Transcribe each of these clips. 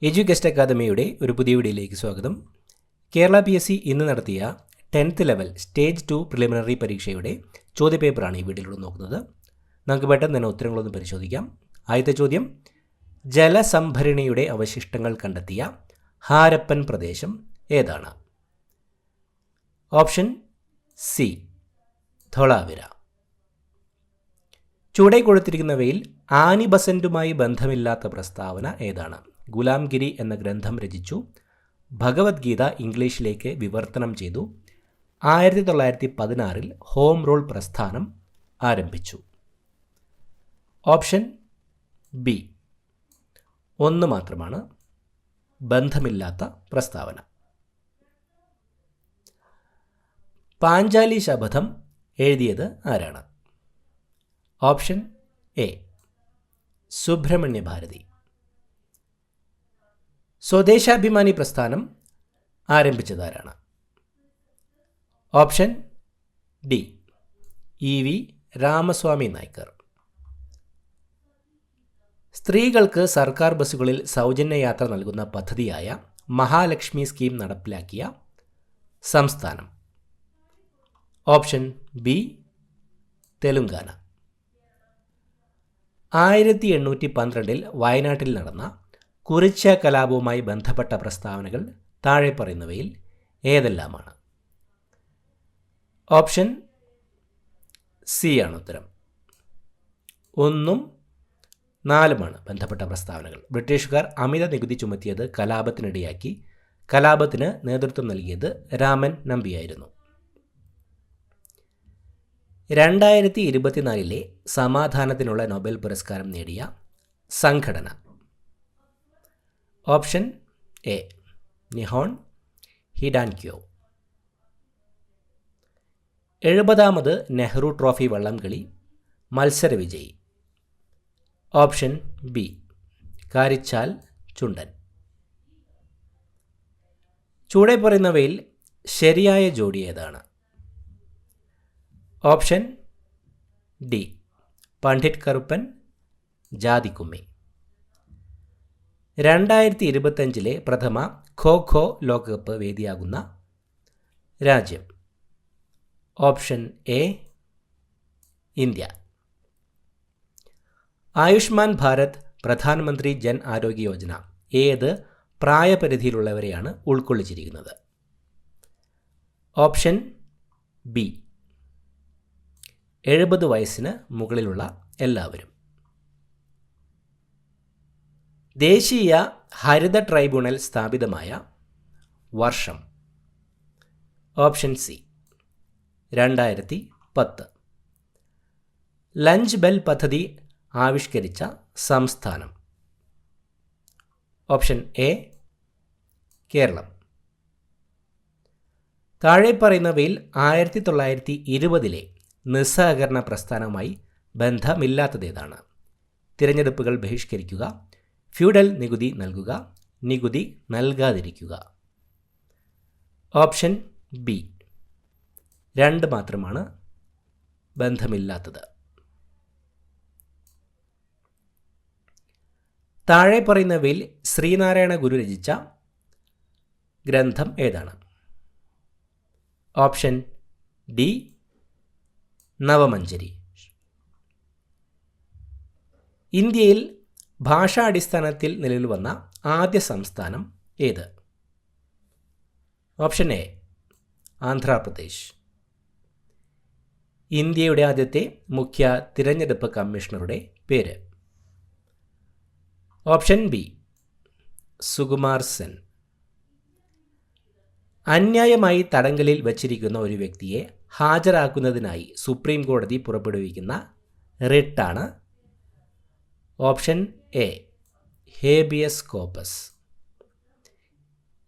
എഡ്യൂകെസ്റ്റ് അക്കാദമിയുടെ ഒരു പുതിയ വീഡിയോയിലേക്ക് സ്വാഗതം. കേരള PSC ഇന്ന് നടത്തിയ 10th ലെവൽ സ്റ്റേജ് 2 പ്രിലിമിനറി പരീക്ഷയുടെ ചോദ്യപേപ്പറാണ് ഈ വീഡിയോയിലൂടെ നോക്കുന്നത്. നമുക്ക് പെട്ടെന്ന് തന്നെ ഉത്തരങ്ങളൊന്ന് പരിശോധിക്കാം. ആദ്യത്തെ ചോദ്യം, ജലസംഭരണിയുടെ അവശിഷ്ടങ്ങൾ കണ്ടെത്തിയ ഹാരപ്പൻ പ്രദേശം ഏതാണ്? Option C, Dholavira. ചുവടെ കൊടുത്തിരിക്കുന്നവയിൽ ആനി ബസന്റുമായി ബന്ധമില്ലാത്ത പ്രസ്താവന ഏതാണ്? ഗുലാംഗിരി എന്ന ഗ്രന്ഥം രചിച്ചു. ഭഗവത്ഗീത ഇംഗ്ലീഷിലേക്ക് വിവർത്തനം ചെയ്തു. 1916 ഹോം റൂൾ പ്രസ്ഥാനം ആരംഭിച്ചു. ഓപ്ഷൻ ബി, ഒന്ന് മാത്രമാണ് ബന്ധമില്ലാത്ത പ്രസ്താവന. പാഞ്ചാലി ശപഥം എഴുതിയത് ആരാണ്? Option A, Subramania Bharati. സ്വദേശാഭിമാനി പ്രസ്ഥാനം ആരംഭിച്ചതാരാണ്? Option D, EV Ramaswamy Naicker. സ്ത്രീകൾക്ക് സർക്കാർ ബസ്സുകളിൽ സൗജന്യ യാത്ര നൽകുന്ന പദ്ധതിയായ മഹാലക്ഷ്മി സ്കീം നടപ്പിലാക്കിയ സംസ്ഥാനം? Option B, Telangana. 1812 വയനാട്ടിൽ നടന്ന കുറിച്യ കലാപവുമായി ബന്ധപ്പെട്ട പ്രസ്താവനകൾ താഴെ പറയുന്നവയിൽ ഏതെല്ലാമാണ്? ഓപ്ഷൻ സി ആണ് ഉത്തരം. 1ഉം 4ഉമാണ് ബന്ധപ്പെട്ട പ്രസ്താവനകൾ. ബ്രിട്ടീഷുകാർ അമിത നികുതി ചുമത്തിയത് കലാപത്തിനിടയാക്കി. കലാപത്തിന് നേതൃത്വം നൽകിയത് രാമൻ നമ്പിയായിരുന്നു. 2024 സമാധാനത്തിനുള്ള നൊബേൽ പുരസ്കാരം നേടിയ സംഘടന? Option A, Nihon ഹിഡാൻക്യോ. 70ാമത് Nehru trophy വള്ളംകളി മത്സര വിജയി? Option B, Karichal Chundan. ചൂടെ പറയുന്നവയിൽ ശരിയായ ജോഡി ഏതാണ്? ഓപ്ഷൻ ഡി, പണ്ഡിറ്റ് കറുപ്പൻ ജാതിക്കുമ്മി. 2025 പ്രഥമ ഖോ ലോകകപ്പ് വേദിയാകുന്ന രാജ്യം? Option A, India. Ayushman Bharat പ്രധാനമന്ത്രി ജൻ ആരോഗ്യ യോജന ഏത് പ്രായപരിധിയിലുള്ളവരെയാണ് ഉൾക്കൊള്ളിച്ചിരിക്കുന്നത്? ഓപ്ഷൻ ബി, 70 വയസ്സിന് മുകളിലുള്ള എല്ലാവരും. ദേശീയ ഹരിത ട്രൈബ്യൂണൽ സ്ഥാപിതമായ വർഷം? Option C, 2010. ലഞ്ച് ബെൽ പദ്ധതി ആവിഷ്കരിച്ച സംസ്ഥാനം? Option A, Keralam. താഴെ പറയുന്നവയിൽ 1920 നിസ്സഹകരണ പ്രസ്ഥാനവുമായി ബന്ധമില്ലാത്തതേതാണ്? തിരഞ്ഞെടുപ്പുകൾ ബഹിഷ്കരിക്കുക, ഫ്യൂഡൽ നികുതി നൽകുക, നികുതി നൽകാതിരിക്കുക. ഓപ്ഷൻ ബി, 2 മാത്രമാണ് ബന്ധമില്ലാത്തത്. താഴെ പറയുന്നവയിൽ ശ്രീനാരായണ ഗുരു രചിച്ച ഗ്രന്ഥം ഏതാണ്? Option D, Navamanjari. ഇന്ത്യയിൽ ഭാഷാടിസ്ഥാനത്തിൽ നിലവിൽ വന്ന ആദ്യ സംസ്ഥാനം ഏത്? Option A, Andhra Pradesh. ഇന്ത്യയുടെ ആദ്യത്തെ മുഖ്യ തിരഞ്ഞെടുപ്പ് കമ്മീഷണറുടെ പേര്? Option B, Sukumar Sen. അന്യായമായി തടങ്കലിൽ വച്ചിരിക്കുന്ന ഒരു വ്യക്തിയെ ഹാജരാക്കുന്നതിനായി സുപ്രീം കോടതി പുറപ്പെടുവിക്കുന്ന റിട്ടാണ്? Option A, habeas corpus.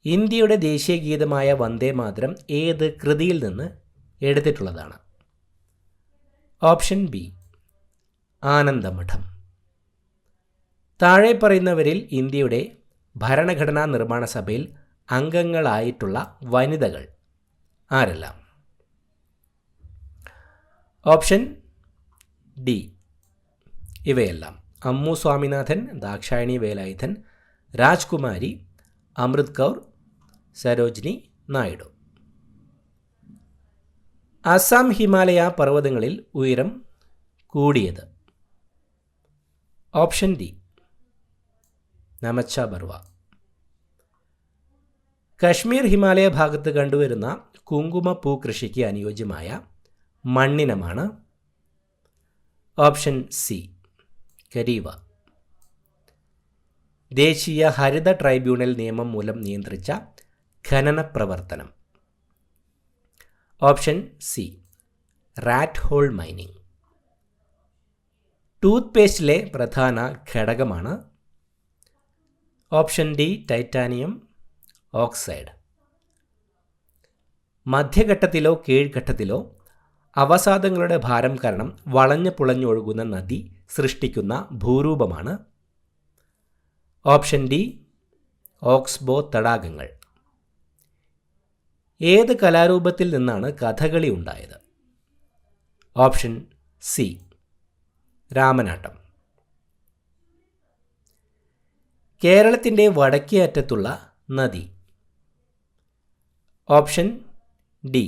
ഇന്ത്യയുടെ ദേശീയ ഗീതമായ വന്ദേ മാതരം ഏത് കൃതിയിൽ നിന്ന് എടുത്തിട്ടുള്ളതാണ്? Option B, Anandamath. താഴെ പറയുന്നവരിൽ ഇന്ത്യയുടെ ഭരണഘടനാ നിർമ്മാണ സഭയിൽ അംഗങ്ങളായിട്ടുള്ള വനിതകൾ ആരെല്ലാം? ഓപ്ഷൻ ഡി, ഇവയെല്ലാം: അമ്മു സ്വാമിനാഥൻ, ദാക്ഷായണി വേലായുധൻ, രാജ്കുമാരി, അമൃത് കൗർ, സരോജിനി നായിഡു. അസം ഹിമാലയ പർവ്വതങ്ങളിൽ ഉയരം കൂടിയത്? Option D Namcha Barwa. കശ്മീർ ഹിമാലയ ഭാഗത്ത് കണ്ടുവരുന്ന കുങ്കുമപ്പൂ കൃഷിക്ക് അനുയോജ്യമായ മണ്ണിനമാണ്? Option C കരീവ. ദേശീയ ഹരിത ട്രൈബ്യൂണൽ നിയമം മൂലം നിയന്ത്രിച്ച ഖനന പ്രവർത്തനം? Option C rat hole mining. Tooth പേസ്റ്റിലെ പ്രധാന ഘടകമാണ്? Option D titanium oxide. മധ്യഘട്ടത്തിലോ കീഴ്ഘട്ടത്തിലോ അവസാദങ്ങളുടെ ഭാരം കാരണം വളഞ്ഞു പുളഞ്ഞൊഴുകുന്ന നദി സൃഷ്ടിക്കുന്ന ഭൂരൂപമാണ്? ഓപ്ഷൻ ഡി ഓക്സ്ബോ തടാകങ്ങൾ. ഏത് കലാരൂപത്തിൽ നിന്നാണ് കഥകളി ഉണ്ടായത്? Option C Ramanattam. കേരളത്തിൻ്റെ വടക്കേ അറ്റത്തുള്ള നദി? ഓപ്ഷൻ ഡി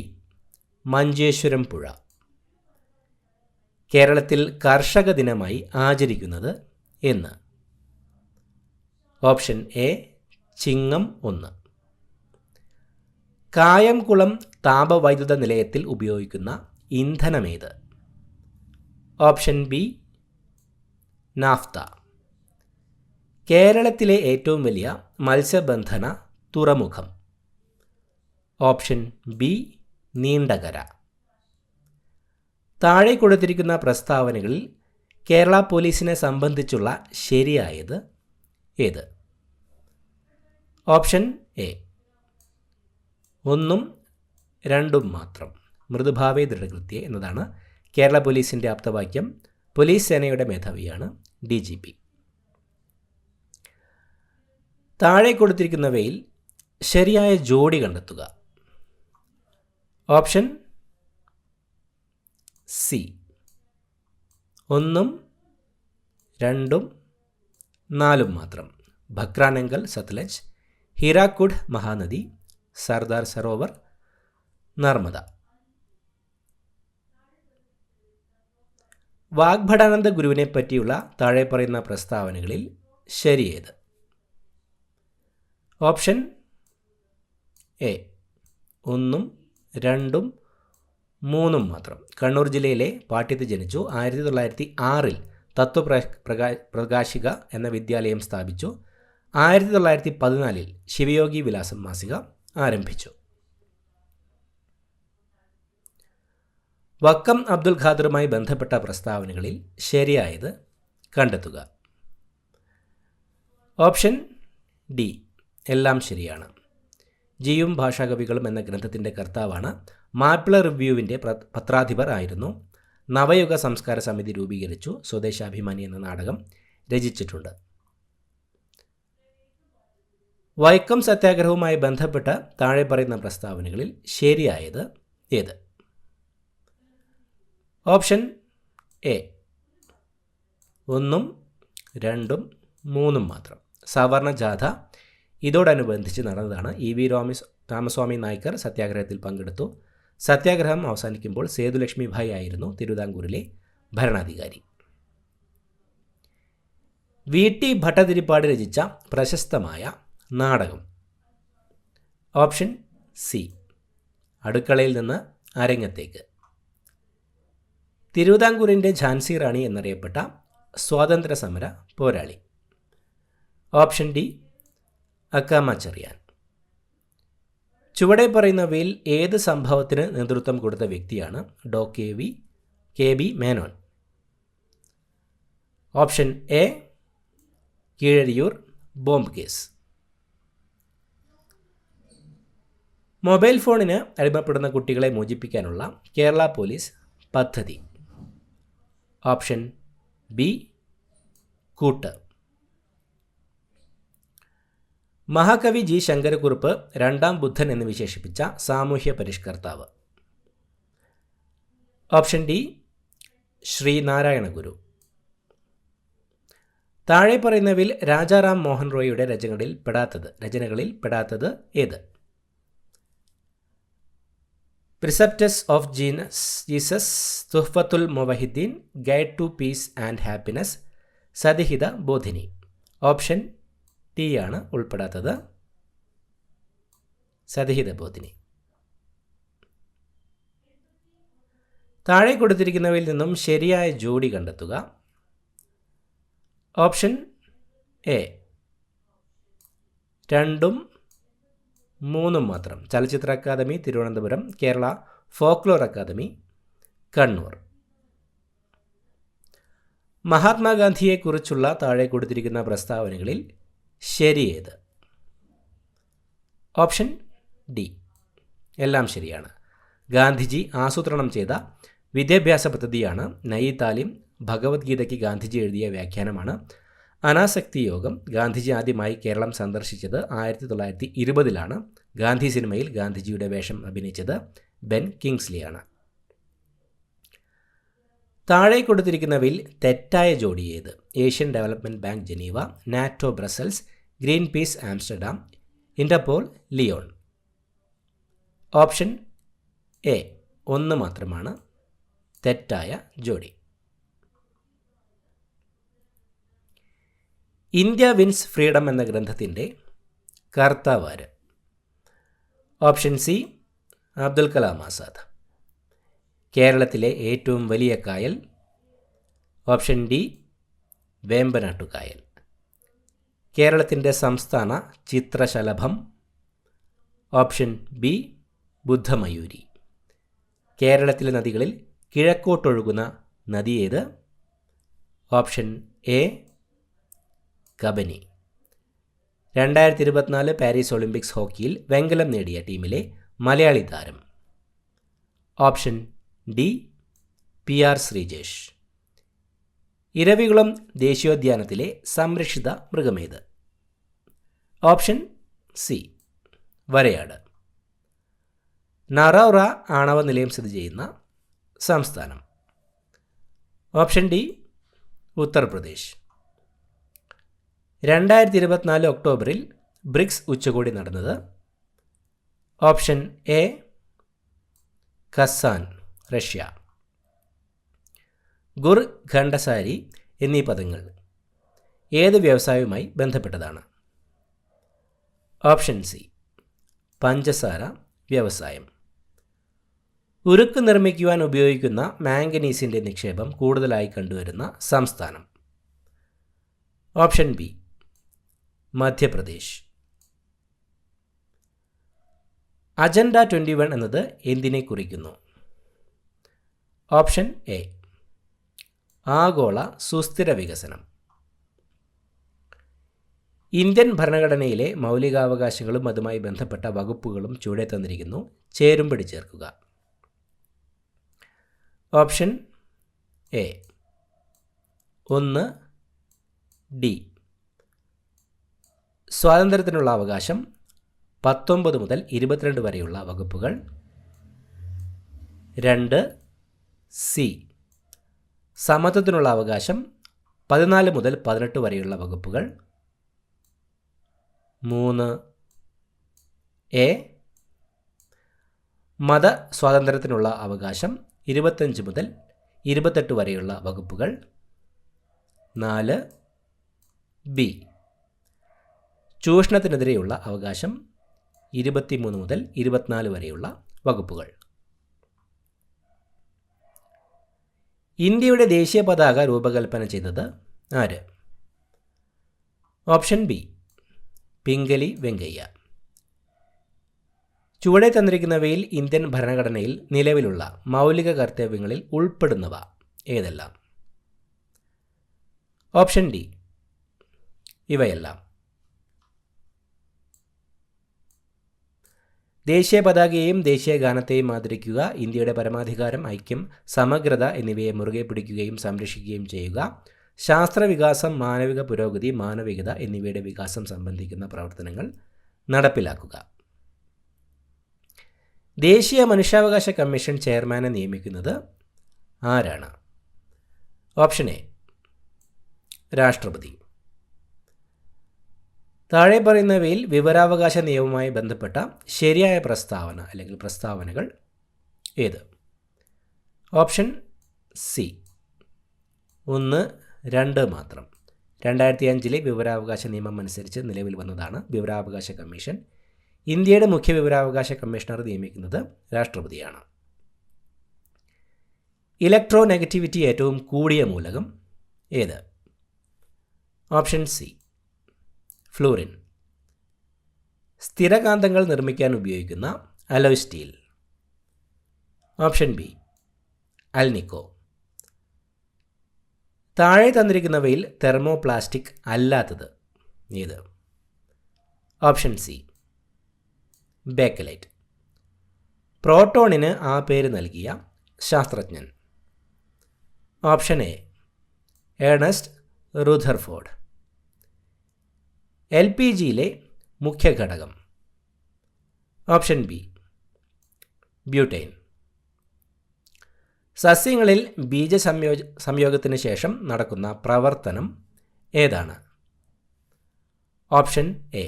മഞ്ചേശ്വരം പുഴ. കേരളത്തിൽ കർഷക ദിനമായി ആചരിക്കുന്നത് എന്ന്? ഓപ്ഷൻ എ ചിങ്ങം 1. കായംകുളം താപവൈദ്യുത നിലയത്തിൽ ഉപയോഗിക്കുന്ന ഇന്ധനമേത്? Option B naphtha. കേരളത്തിലെ ഏറ്റവും വലിയ മത്സ്യബന്ധന തുറമുഖം? Option B Neendakara. താഴെ കൊടുത്തിരിക്കുന്ന പ്രസ്താവനകളിൽ കേരള പോലീസിനെ സംബന്ധിച്ചുള്ള ശരിയായത് ഏത്? ഓപ്ഷൻ എ 1ഉം 2ഉം മാത്രം. മൃദുഭാവേ ദൃഢകൃത്യേ എന്നതാണ് കേരള പോലീസിൻ്റെ ആപ്തവാക്യം. പോലീസ് സേനയുടെ മേധാവിയാണ് DGP. താഴെ കൊടുത്തിരിക്കുന്നവയിൽ ശരിയായ ജോഡി കണ്ടെത്തുക. ഓപ്ഷൻ സി 1ഉം 2ഉം 4ഉം മാത്രം. ഭക്രാനങ്കൽ സത്ലജ്, ഹിരാക്കുഡ് മഹാനദി, സർദാർ സരോവർ, നർമ്മദ. വാഗ്ഭടാനന്ദ ഗുരുവിനെ പറ്റിയുള്ള താഴെ പറയുന്ന പ്രസ്താവനകളിൽ ശരിയേത്? ഓപ്ഷൻ എ 1ഉം 2ഉം 3ഉം മാത്രം. കണ്ണൂർ ജില്ലയിലെ പാട്യത്ത് ജനിച്ചു. 1906 തത്വപ്രകാശിക എന്ന വിദ്യാലയം സ്ഥാപിച്ചു. 1914 ശിവയോഗി വിലാസം മാസിക ആരംഭിച്ചു. വക്കം അബ്ദുൽ ഖാദറുമായി ബന്ധപ്പെട്ട പ്രസ്താവനകളിൽ ശരിയായത് കണ്ടെത്തുക. ഓപ്ഷൻ ഡി എല്ലാം ശരിയാണ്. ജിയും ഭാഷാകവികളും എന്ന ഗ്രന്ഥത്തിൻ്റെ കർത്താവാണ്. മാപ്പിള റിവ്യൂവിൻ്റെ പത്രാധിപർ ആയിരുന്നു. നവയുഗ സംസ്കാര സമിതി രൂപീകരിച്ചു. സ്വദേശാഭിമാനി എന്ന നാടകം രചിച്ചിട്ടുണ്ട്. വൈക്കം സത്യാഗ്രഹവുമായി ബന്ധപ്പെട്ട താഴെ പറയുന്ന പ്രസ്താവനകളിൽ ശരിയായത് ഏത്? ഓപ്ഷൻ എ 1ഉം 2ഉം 3ഉം മാത്രം. സവർണ ജാഥ ഇതോടനുബന്ധിച്ച് നടന്നതാണ്. EV രാമസ്വാമി നായ്ക്കർ സത്യാഗ്രഹത്തിൽ പങ്കെടുത്തു. സത്യാഗ്രഹം അവസാനിക്കുമ്പോൾ സേതുലക്ഷ്മി ഭായ് ആയിരുന്നു തിരുവിതാംകൂറിലെ ഭരണാധികാരി. VT ഭട്ടതിരിപ്പാട് രചിച്ച പ്രശസ്തമായ നാടകം? ഓപ്ഷൻ സി അടുക്കളയിൽ നിന്ന് അരങ്ങത്തേക്ക്. തിരുവിതാംകൂറിൻ്റെ ഝാൻസി റാണി എന്നറിയപ്പെട്ട സ്വാതന്ത്ര്യ സമര പോരാളി? Option D Accamma Cherian. ചുവടെ പറയുന്നവയിൽ ഏത് സംഭവത്തിന് നേതൃത്വം കൊടുത്ത വ്യക്തിയാണ് Dr K B Menon? Option A Keezhariyur bomb case. Mobile ഫോണിന് അടിമപ്പെടുന്ന കുട്ടികളെ മോചിപ്പിക്കാനുള്ള കേരള പോലീസ് പദ്ധതി? Option B Koottu. മഹാകവി ജി ശങ്കരക്കുറുപ്പ് രണ്ടാം ബുദ്ധൻ എന്ന് വിശേഷിപ്പിച്ച സാമൂഹ്യ പരിഷ്കർത്താവ്? Option D Sreenarayana Guru. താഴെ പറയുന്നവയിൽ രാജാറാം മോഹൻ റോയിയുടെ രചനകളിൽ പെടാത്തത് ഏത്? Precepts of Jesus, Tuhfatul Muwahhidin, guide to peace and happiness, Satihita Bodhini. Option T ആണ് ഉൾപ്പെടാത്തത്, സതിഹിത ബോധിനി. താഴെ കൊടുത്തിരിക്കുന്നവയിൽ നിന്നും ശരിയായ ജോഡി കണ്ടെത്തുക. ഓപ്ഷൻ എ 2ഉം 3ഉം മാത്രം. ചലച്ചിത്ര academy Thiruvananthapuram, Kerala folklore academy Kannur. മഹാത്മാഗാന്ധിയെക്കുറിച്ചുള്ള താഴെ കൊടുത്തിരിക്കുന്ന പ്രസ്താവനകളിൽ ശരിയേത്? ഓപ്ഷൻ ഡി, എല്ലാം ശരിയാണ്. ഗാന്ധിജി ആസൂത്രണം ചെയ്ത വിദ്യാഭ്യാസ പദ്ധതിയാണ് നയി താലിം. ഭഗവത്ഗീതയ്ക്ക് ഗാന്ധിജി എഴുതിയ വ്യാഖ്യാനമാണ് അനാസക്തി യോഗം. ഗാന്ധിജി ആദ്യമായി കേരളം സന്ദർശിച്ചത് 1920-ലാണ്. ഗാന്ധി സിനിമയിൽ ഗാന്ധിജിയുടെ വേഷം അഭിനയിച്ചത് ബെൻ കിങ്സ്ലിയാണ്. താഴെ കൊടുത്തിരിക്കുന്നവയിൽ തെറ്റായ ജോഡി ഏത്? Asian development bank Geneva, NATO Brussels, Greenpeace Amsterdam, Interpol Lyon. Option A 1 മാത്രമാണ് തെറ്റായ ജോഡി. ഇന്ത്യ വിൻസ് ഫ്രീഡം എന്ന ഗ്രന്ഥത്തിൻ്റെ കർത്താവാര്? Option C Abdul Kalam Azad. കേരളത്തിലെ ഏറ്റവും വലിയ കായൽ? ഓപ്ഷൻ ഡി വേമ്പനാട്ടുകായൽ. കേരളത്തിൻ്റെ സംസ്ഥാന ചിത്രശലഭം? Option B Buddhamayoori. കേരളത്തിലെ നദികളിൽ കിഴക്കോട്ടൊഴുകുന്ന നദി ഏത്? Option A Kabani. 2024 Paris Olympics ഹോക്കിയിൽ വെങ്കലം നേടിയ ടീമിലെ മലയാളി താരം? Option D PR Sreejesh. Eravikulam ദേശീയോദ്യാനത്തിലെ സംരക്ഷിത മൃഗമേത്? Option C വരയാട്. നറൗറ ആണവ നിലയം സ്ഥിതി ചെയ്യുന്ന സംസ്ഥാനം? Option D Uttar Pradesh. 2024 ഒക്ടോബറിൽ ബ്രിക്സ് ഉച്ചകോടി നടന്നത്? Option A Kazan, Russia. Gur, khandsari എന്നീ പദങ്ങൾ ഏത് വ്യവസായവുമായി ബന്ധപ്പെട്ടതാണ്? ഓപ്ഷൻ സി പഞ്ചസാര വ്യവസായം. ഉരുക്ക് നിർമ്മിക്കുവാൻ ഉപയോഗിക്കുന്ന മാംഗനീസിൻ്റെ നിക്ഷേപം കൂടുതലായി കണ്ടുവരുന്ന സംസ്ഥാനം? Option B Madhya Pradesh. അജണ്ട 21 എന്നത് എന്തിനെ കുറിക്കുന്നു? ഓപ്ഷൻ എ ആഗോള സുസ്ഥിര വികസനം. ഇന്ത്യൻ ഭരണഘടനയിലെ മൗലികാവകാശങ്ങളും അതുമായി ബന്ധപ്പെട്ട വകുപ്പുകളും ചുവടെ തന്നിരിക്കുന്നു. ചേരുംപടി ചേർക്കുക. Option A 1 D. സ്വാതന്ത്ര്യത്തിനുള്ള അവകാശം 19 മുതൽ 22 വരെയുള്ള വകുപ്പുകൾ. 2 സി. സമത്വത്തിനുള്ള അവകാശം 14 മുതൽ 18 വരെയുള്ള വകുപ്പുകൾ. 3 എ. മത സ്വാതന്ത്ര്യത്തിനുള്ള അവകാശം 25 മുതൽ 28 വരെയുള്ള വകുപ്പുകൾ. 4 ബി. ചൂഷണത്തിനെതിരെയുള്ള അവകാശം 23 മുതൽ 24 വരെയുള്ള വകുപ്പുകൾ. ഇന്ത്യയുടെ ദേശീയ പതാക രൂപകൽപ്പന ചെയ്തത് ആര്? Option B Pingali Venkaiah. ചുവടെ തന്നിരിക്കുന്നവയിൽ ഇന്ത്യൻ ഭരണഘടനയിൽ നിലവിലുള്ള മൗലിക കർത്തവ്യങ്ങളിൽ ഉൾപ്പെടുന്നവ ഏതെല്ലാം? ഓപ്ഷൻ ഡി ഇവയെല്ലാം. ദേശീയ പതാകയെയും ദേശീയ ഗാനത്തെയും ആദരിക്കുക, ഇന്ത്യയുടെ പരമാധികാരം, ഐക്യം, സമഗ്രത എന്നിവയെ മുറുകെ പിടിക്കുകയും സംരക്ഷിക്കുകയും ചെയ്യുക, ശാസ്ത്രവികാസം, മാനവിക പുരോഗതി, മാനവികത എന്നിവയുടെ വികാസം സംബന്ധിക്കുന്ന പ്രവർത്തനങ്ങൾ നടപ്പിലാക്കുക. ദേശീയ മനുഷ്യാവകാശ കമ്മീഷൻ ചെയർമാനെ നിയമിക്കുന്നത് ആരാണ്? ഓപ്ഷൻ എ രാഷ്ട്രപതി. താഴെ പറയുന്നവയിൽ വിവരാവകാശ നിയമവുമായി ബന്ധപ്പെട്ട ശരിയായ പ്രസ്താവന അല്ലെങ്കിൽ പ്രസ്താവനകൾ ഏത്? ഓപ്ഷൻ സി 1, 2 മാത്രം. 2005 വിവരാവകാശ നിയമം അനുസരിച്ച് നിലവിൽ വന്നതാണ് വിവരാവകാശ കമ്മീഷൻ. ഇന്ത്യയുടെ മുഖ്യ വിവരാവകാശ കമ്മീഷണർ നിയമിക്കുന്നത് രാഷ്ട്രപതിയാണ്. ഇലക്ട്രോ നെഗറ്റിവിറ്റി ഏറ്റവും കൂടിയ മൂലകം ഏത്? Option C fluorine. സ്ഥിരകാന്തങ്ങൾ നിർമ്മിക്കാൻ ഉപയോഗിക്കുന്ന alloy steel. Option B alnico. താഴെ തന്നിരിക്കുന്നവയിൽ തെർമോപ്ലാസ്റ്റിക് അല്ലാത്തത് ഏത്? Option C Bakelite. പ്രോട്ടോണിന് ആ പേര് നൽകിയ ശാസ്ത്രജ്ഞൻ. Option A Ernest Rutherford. LPGയിലെ മുഖ്യ ഘടകം. Option B butane. സസ്യങ്ങളിൽ സംയോഗത്തിന് ശേഷം നടക്കുന്ന പ്രവർത്തനം ഏതാണ്? ഓപ്ഷൻ എ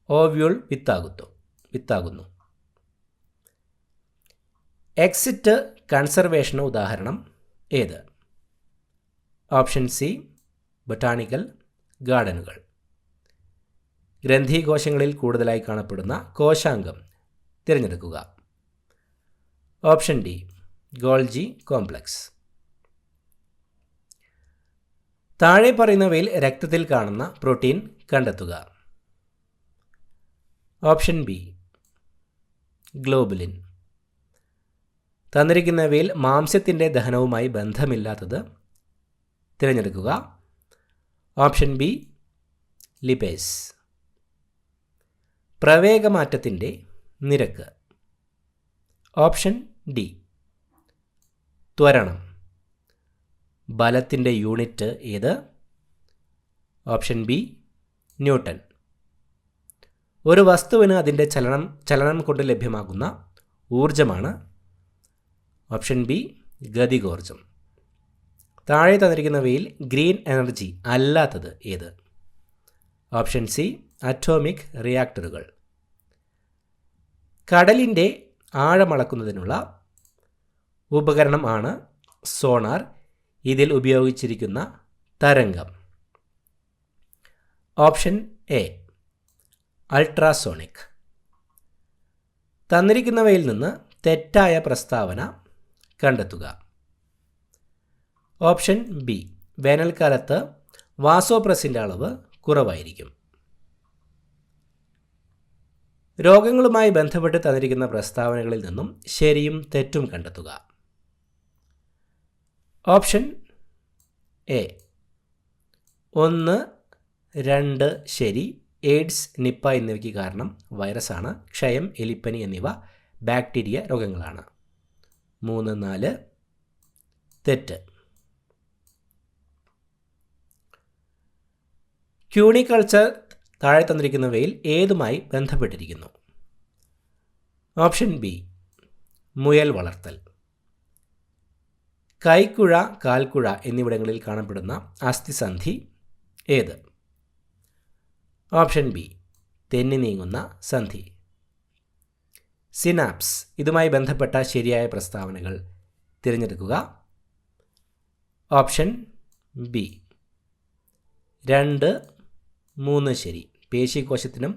ഓവ്യൂൾ വിത്താകുന്നു. എക്സിറ്റ് കൺസർവേഷന് ഉദാഹരണം ഏത്? ഓപ്ഷൻ സി ബൊട്ടാണിക്കൽ ഗാർഡനുകൾ. ഗ്രന്ഥികോശങ്ങളിൽ കൂടുതലായി കാണപ്പെടുന്ന കോശാംഗം തിരഞ്ഞെടുക്കുക. Option D Golgi complex. താഴെ പറയുന്നവയിൽ രക്തത്തിൽ കാണുന്ന പ്രോട്ടീൻ കണ്ടെത്തുക. Option B globulin. തന്നിരിക്കുന്നവയിൽ മാംസ്യത്തിൻ്റെ ദഹനവുമായി ബന്ധമില്ലാത്തത് തിരഞ്ഞെടുക്കുക. Option B lipase. പ്രവേഗമാറ്റത്തിൻ്റെ നിരക്ക്. ഓപ്ഷൻ ഡി ത്വരണം. ബലത്തിൻ്റെ യൂണിറ്റ് ഏത്? Option B newton. ഒരു വസ്തുവിന് അതിൻ്റെ ചലനം കൊണ്ട് ലഭ്യമാകുന്ന ഊർജമാണ് ഓപ്ഷൻ ബി ഗതികോർജം. താഴെ തന്നിരിക്കുന്നവയിൽ ഗ്രീൻ എനർജി അല്ലാത്തത് ഏത്? ഓപ്ഷൻ സി അറ്റോമിക് റിയാക്ടറുകൾ. കടലിൻ്റെ ആഴമളക്കുന്നതിനുള്ള ഉപകരണം ആണ് സോണാർ. ഇതിൽ ഉപയോഗിച്ചിരിക്കുന്ന തരംഗം. Option A ultrasonic. തന്നിരിക്കുന്നവയിൽ നിന്ന് തെറ്റായ പ്രസ്താവന കണ്ടെത്തുക. ഓപ്ഷൻ ബി വേനൽക്കാലത്ത് വാസോപ്രസിൻ്റെ അളവ് കുറവായിരിക്കും. രോഗങ്ങളുമായി ബന്ധപ്പെട്ട് തന്നിരിക്കുന്ന പ്രസ്താവനകളിൽ നിന്നും ശരിയും തെറ്റും കണ്ടെത്തുക. ഓപ്ഷൻ എ 1, 2 ശരി. എയ്ഡ്സ്, നിപ്പ എന്നിവയ്ക്ക് കാരണം വൈറസാണ്. ക്ഷയം, എലിപ്പനി എന്നിവ ബാക്ടീരിയ രോഗങ്ങളാണ്. 3, 4 തെറ്റ്. ക്യൂണിക്കൾച്ചർ താഴെ തന്നിരിക്കുന്നവയിൽ ഏതുമായി ബന്ധപ്പെട്ടിരിക്കുന്നു? ഓപ്ഷൻ ബി മുയൽ വളർത്തൽ. കൈക്കുഴ, കാൽക്കുഴ എന്നിവിടങ്ങളിൽ കാണപ്പെടുന്ന അസ്ഥിസന്ധി ഏത്? ഓപ്ഷൻ ബി തെന്നി നീങ്ങുന്ന സന്ധി. സിനാപ്സ്. ഇതുമായി ബന്ധപ്പെട്ട ശരിയായ പ്രസ്താവനകൾ തിരഞ്ഞെടുക്കുക. ഓപ്ഷൻ ബി 2, 3 ശരി. പേശികോശത്തിനും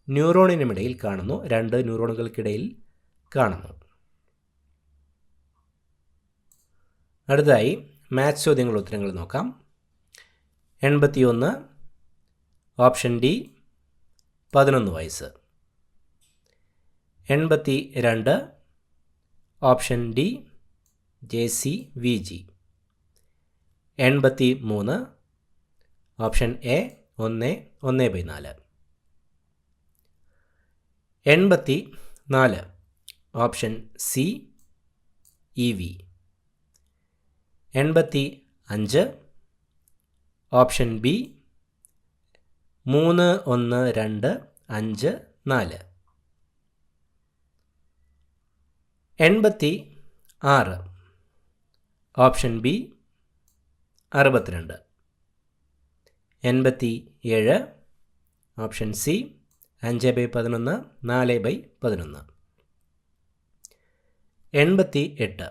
ന്യൂറോണിനുമിടയിൽ കാണുന്നു. 2 ന്യൂറോണുകൾക്കിടയിൽ കാണുന്നു. അടുത്തതായി മാത്സ് ചോദ്യങ്ങളുടെ ഉത്തരങ്ങൾ നോക്കാം. 81 ഓപ്ഷൻ ഡി 11 വയസ്സ്. 82 option D JC VG. 83 option A 1/4. 84 option C EV. 85 option B 3, 1, 2, 5, 4. 86 option B 62. 87 option C 5/11, 4/11. 88.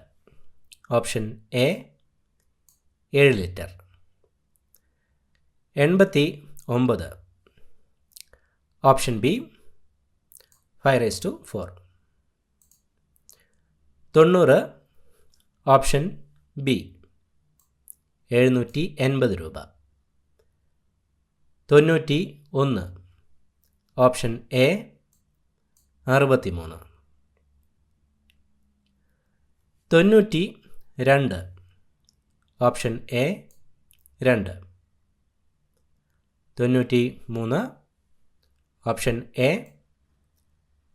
Option A 7 litre. 89. Option B 5/4. 90. Option B 780 രൂപ. 91. Option A 63. 92. Option A 2. 93. Option A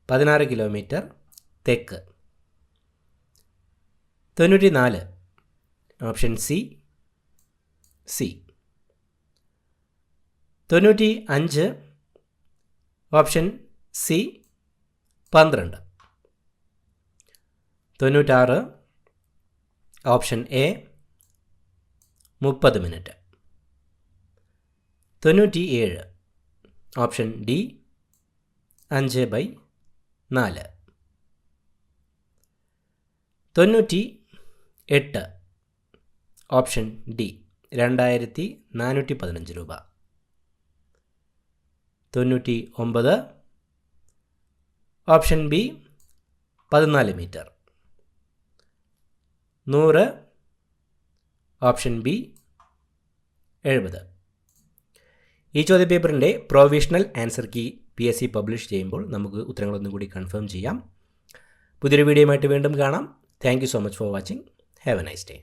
16 kilometre തെക്ക്. 94. Option C 95. Option C 12. 96. Option A 30 minute. 97. Option D 5/4. 98. Option D 2415 രൂപ. 99. Option B 14 metre. 100. Option B 70. ഈ ചോദ്യപേപ്പറിൻ്റെ provisional answer key PSC publish ചെയ്യുമ്പോൾ നമുക്ക് ഉത്തരങ്ങളൊന്നും കൂടി confirm ചെയ്യാം. പുതിയൊരു വീഡിയോയുമായിട്ട് വീണ്ടും കാണാം. Thank you so much for watching. Have A nice day.